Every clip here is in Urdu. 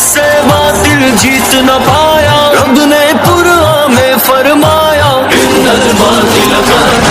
سے باطل جیت نہ پایا، رب نے قرآن میں فرمایا ان الباطل کان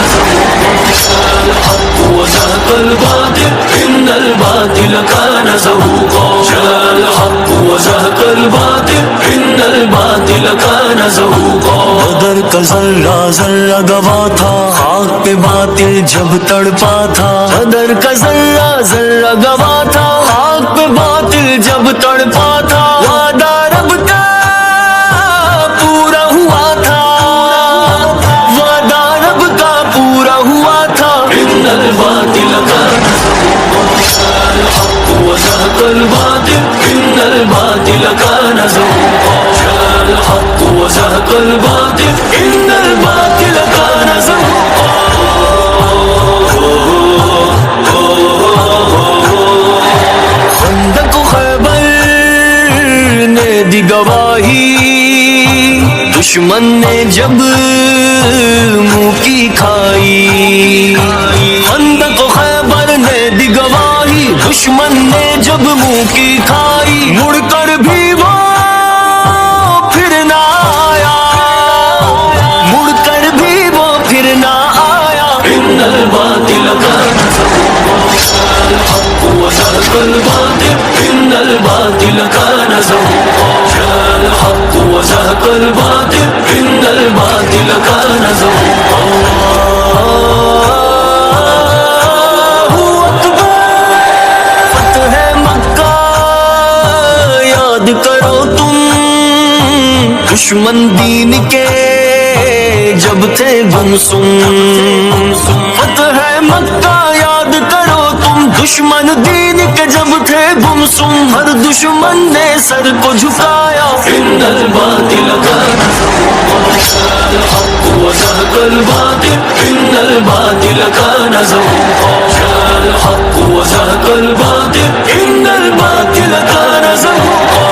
الحق وزهق الباطل ان الباطل كان زهوقا، جاء الحق وزهق الباطل ان الباطل كان زهوقا۔ بدر کا ذرہ ذرہ گواہ تھا، خاک پہ باطل جب تڑپا تھا، بدر کا ذرہ ذرہ گواہ تھا، خاک پہ باطل جب تڑپا تھا، وعدہ رب کا پورا ہوا تھا، وعدہ رب کا پورا ہوا تھا۔ ان الباطل كان الحق وزهق الباطل ان الباطل كان زهوقا، جاء الحق وزهق الباطل ان الباطل كان زهوقا۔ خندق و خیبر نے دی گواہی، دشمن نے جب منہ کی کھائی، خندق و خیبر نے دی گواہی، دشمن نے جب منہ کی کھائی، مڑ کر بھی وہ پھر نہ آیا، مڑ کر بھی وہ پھر نہ آیا۔ ان الباطل كان الحق وزهق الباطل ان الباطل كان زهوقا، جاء الحق وزهق الباطل ان الباطل كان زهوقا۔ فتح مکہ یاد کرو تم، دشمن دین کے جب تھے گمسم، فتح مکہ یاد کرو تم، دشمن دین کے جب تھے گمسم، ہر دشمن نے سر کو جھکایا۔ ان الباطل كان الحق وزهق الباطل ان الباطل كان زهوقا، جاء الحق وزهق الباطل ان الباطل كان زهوقا۔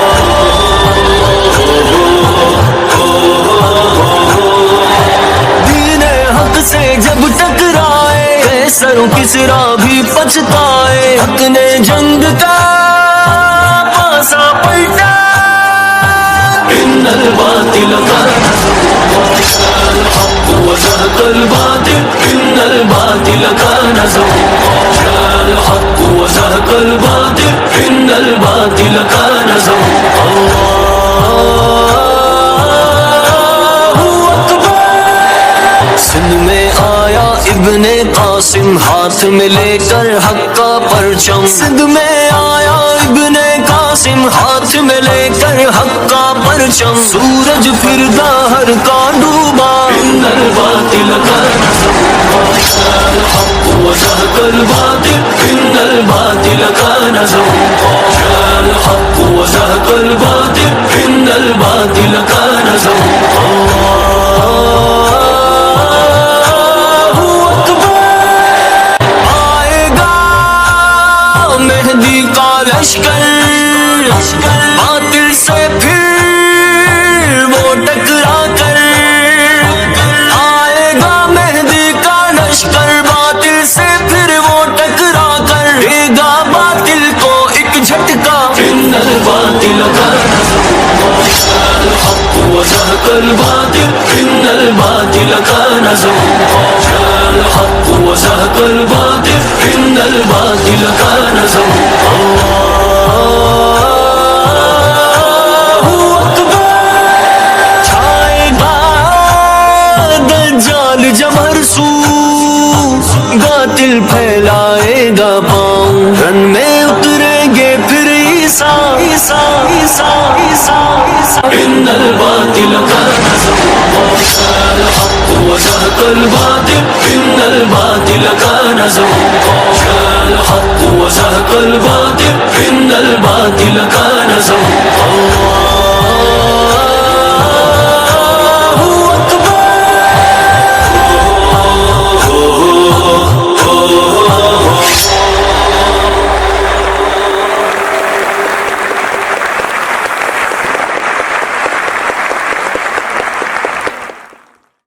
دین حق سے جب ٹکرائے، قیصر و کسریٰ بھی پچھتائے، حق نے جنگ کا پاسا پلٹا۔ ان الباطل كان الحق وزهق الباطل ان الباطل كان زهوقا، جاء الحق وزهق الباطل ان الباطل كان زهوقا۔ سندھ میں آیا ابن قاسم ہاتھ میں لے کر حق کا پرچم، سندھ میں آیا ابن قاسم ہاتھ میں لے کر حق کا پرچم، سورج پھر داہر کا ڈوبا۔ ان الباطل كان الحق وزهق الباطل ان الباطل كان زهوقا، جاء الحق وزهق الباطل ان الباطل كان زهوقا۔ مہدی کا لشکر باطل سے پھر وہ ٹکرا کر آئے گا، مہدی کا لشکر باطل سے پھر وہ ٹکرا کر دے گا باطل کو ایک جھٹکا۔ ان الباطل كان الحق وزهق الباطل ان الباطل كان زهوقا، جاء الحق وزهق الباطل ان الباطل كان زهوقا۔ چھائے گا دجال جب ہر سو، باطل پھیلائے گا پاؤں، رن میں اتریں گے پھر عیسیٰ عیسیٰ عیسیٰ عیسیٰ۔ ان الباطل كان الحق وزهق الباطل ان الباطل كان زهوقا، جاء الحق وزهق الباطل ان الباطل كان زهوقا۔